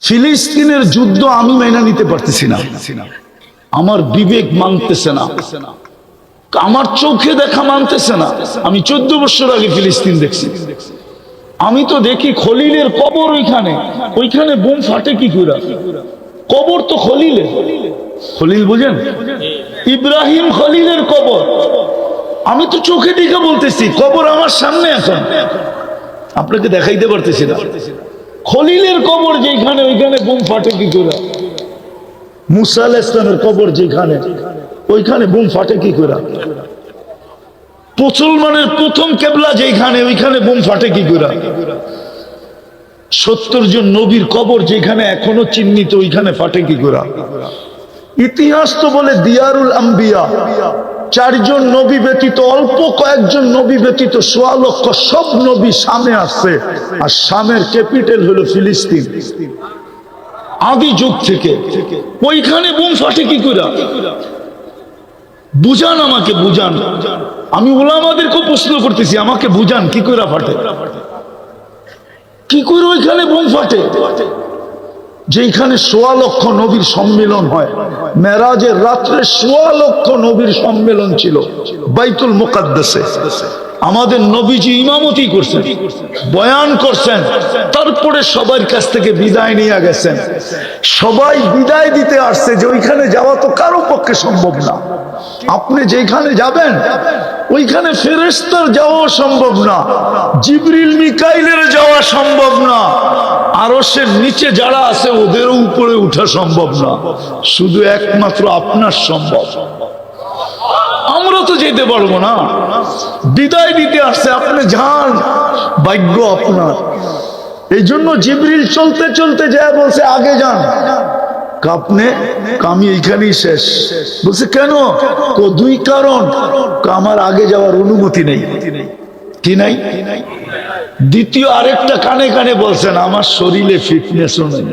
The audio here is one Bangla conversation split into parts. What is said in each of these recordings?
ফিলিস্তিনের যুদ্ধ আমি মেনে নিতে পারতেছি না, আমার বিবেক মানতেছে না, আমার চোখে দেখা মানতেছে না। আমি 14 বছর আগে ফিলিস্তিন দেখছি। আমি তো দেখি খলিলের কবর, ওইখানে বোম ফাটে কি করে? কবর তো খলিলের, খলিল বুঝেন, ইব্রাহিম খলিলের কবর। আমি তো চোখে দেখে বলতেছি, কবর আমার সামনে, এখন আপনাকে দেখাইতে পারতেছি না। খলিলের কবর যেখানে, ওইখানে বোম ফাটে কি করে? মুসা আলাইহিস সালামের কবর যেখানে, ওইখানে বোম ফাটে কি করে? মুসলমানের প্রথম কেবলা যেখানে, ওইখানে বোম ফাটে কি করে? 70 জন নবীর কবর যেখানে এখনো চিহ্নিত, ওইখানে ফাটে কি করে? ইতিহাস তো বলে দিয়ারুল আম্বিয়া, 4 জন নবী ব্যতীত, অল্প কয়েকজন নবী ব্যতীত 1.25 লক্ষ সব নবী শামে আসছে, আর শামের ক্যাপিটাল হলো ফিলিস্তিন। আদি যুগ থেকে ওইখানে বোম ফাটে কি করে? বুঝান, আমাকে বুঝান। আমি উলামাদেরকে প্রশ্ন করতেছি, আমাকে বুঝান কি করে ফাটে, কি করে ওইখানে বোম ফাটে? যেখানে 1.25 লক্ষ নবীর সম্মেলন হয়, মেরাজের রাত্রে 1.25 লক্ষ নবীর সম্মেলন ছিল বাইতুল মুকাদ্দাসে। আমাদের নবীজি ইমামতি করছেন, বয়ান করছেন, তারপরে সবার কাছ থেকে বিদায় নিয়ে গেছেন। সবাই বিদায় দিতে আসছে যে ওইখানে যাওয়া তো কারো পক্ষে সম্ভব না। আপনি যেখানে যাবেন ওইখানে ফেরেশতার যাওয়া সম্ভব না, জিবরিল মিকাইলের যাওয়া সম্ভব না, আরশের নিচে যারা আছে ওদেরও উপরে উঠা সম্ভব না, শুধু একমাত্র আপনার সম্ভব। আমরা তো যেতে পারবো না, বিদায় দিতে আসছে, আপনি যান, ভাগ্য আপনার। এই জন্য জিবরিল চলতে চলতে যায় বলছে আগে যান। আপনি, আমি এইখানেই শেষ। বলছে কেন? 2 কারণ, আমার আগে যাওয়ার অনুমতি নেই। কি নাই? দ্বিতীয় আরেকটা কানে কানে বলছেন, আমার শরীরে ফিটনেসও নেই।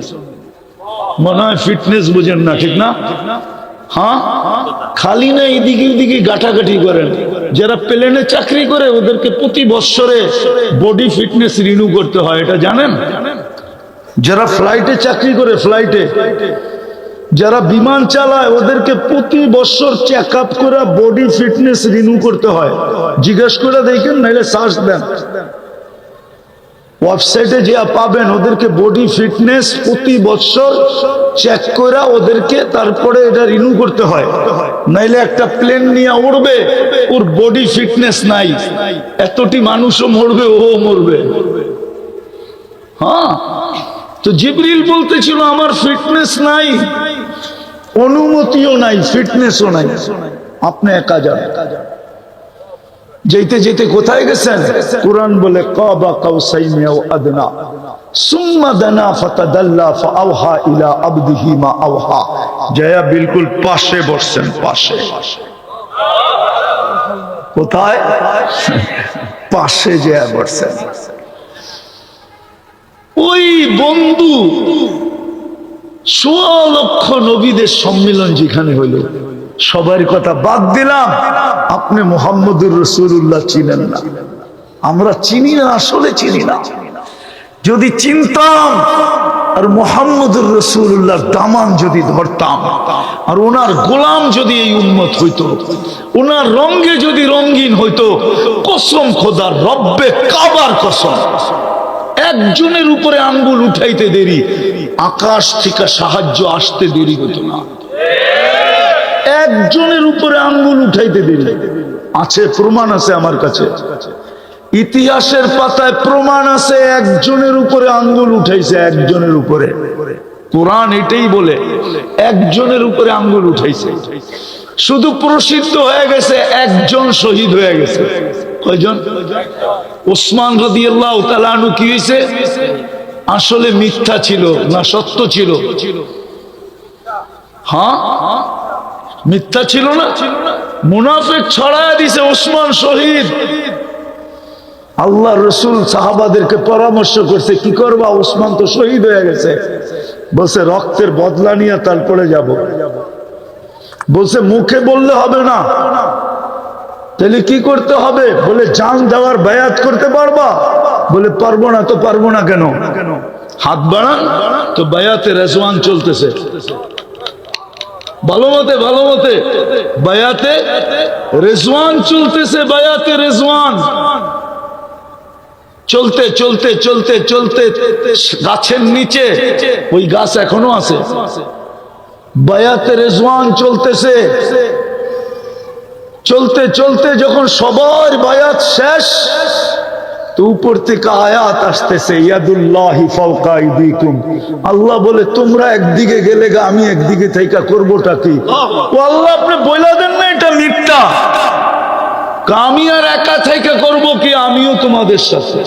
মনে হয় ফিটনেস বুঝেন না, ঠিক না? হ্যাঁ, খালি না এদিকে ওদিকে গাটাগাটি করেন। যারা প্লেনে চাকরি করে ওদেরকে প্রতি বছরে বডি ফিটনেস রিনিউ করতে হয়, এটা জানেন? যারা ফ্লাইটে চাকরি করে, ফ্লাইটে যারা বিমান চালায় ওদেরকে প্রতি বছর চেক আপ করে বডি ফিটনেস রিনিউ করতে হয়। জিজ্ঞেস করে দেখেন, নাইলে সার্চ দেন, ওয়েবসাইটে যে পাবেন। ওদেরকে বডি ফিটনেস প্রতি বছর চেক করে ওদেরকে তারপরে এটা রিনিউ করতে হয়, নাইলে একটা প্লেন নিয়ে উড়বে, ওর বডি ফিটনেস নাই, এতটি মানুষও মরবে, ও মরবে। হ্যাঁ, তো জিবরিল বলতেছিল আমার ফিটনেস নাই, অনুমতিও নাই, ফিটনেসও নাই, আপনি একা যান। যেতে যেতে কোথায় গেছেন? কুরআন বলে কাবা কাউসাইনি আও আদনা সুম্মা দানা ফাতাদাল্লা ফাআওহা ইলা আবদিহি মা আওহা। জয়া বিলকুল পাশে বসছেন, পাশে। কোথায়? পাশে জয়া বসছেন। ওই বন্ধু 1.25 লক্ষ নবীদের সম্মেলন যেখানে হইল, সবার কথা বাদ দিলাম, আপনি মুহাম্মদুর রাসূলুল্লাহ চিনেন না, আমরা চিনি না, আসলে চিনি না। যদি চিনতাম আর মুহাম্মদুর রাসূলুল্লাহর দামান যদি ধরতাম, আর ওনার গোলাম যদি এই উম্মত হইতো, ওনার রঙে যদি রঙিন হইতো, কসম খোদার, রব্বে কাবার কসম, একজনের উপরে আঙ্গুল উঠাইতে দেরি, আকাশ থেকে সাহায্য আসতে দেরি হতো না। একজনের উপরে আঙ্গুল উঠাইতে দেরি আছে, প্রমাণ আছে আমার কাছে, ইতিহাসের পাতায় প্রমাণ আছে, একজনের উপরে আঙ্গুল উঠাইছে, একজনের উপরে। কোরআন এটাই বলে, একজনের উপরে আঙ্গুল উঠাইছে। শুধু প্রসিদ্ধ হয়ে গেছে, একজন শহীদ হয়ে গেছে। কয়জন? ওসমান রাদিয়াল্লাহু তাআলা আনহু কি হয়েছে? আসলে মিথ্যা ছিল না সত্য ছিল? হ্যাঁ, মিথ্যা ছিল না, মুনাফিক ছড়ায় দিছে, ওসমান শহীদ। আল্লাহ রসুল সাহাবাদেরকে পরামর্শ করছে, কি করবা? ওসমান তো শহীদ হয়ে গেছে। বলছে রক্তের বদলা নিয়ে তারপরে যাব। বলছে মুখে বললে হবে না, তাহলে কি করতে হবে? বলে জান দেওয়ার বায়াত করতে পারবা? বলে পারবো না। তো পারবো না কেন? হাত বাড়ান তো বায়াতে রেজওয়ান চলতেছে। ভালো মতে বায়াতে রেজওয়ান চলতেছে, বায়াতে রেজওয়ান চলতে চলতে চলতে চলতে গাছের নিচে, ওই গাছ এখনো আছে, বায়াতে রেজওয়ান চলতেছে। চলতে চলতে যখন সবার বায়াত শেষ, তো উপর থেকে আয়াত আসতেছে, ইয়াদুল্লাহি ফাওকা আইদিকুম। আল্লাহ বলে তোমরা একদিকে গেলে গা, আমি একদিকে থেকে করবোটা কি? ও আল্লাহ, আপনি বইলা দেন না এটা মিথ্যা, আমি আর একা থেকে করবো কি? আমিও তোমাদের সাথে।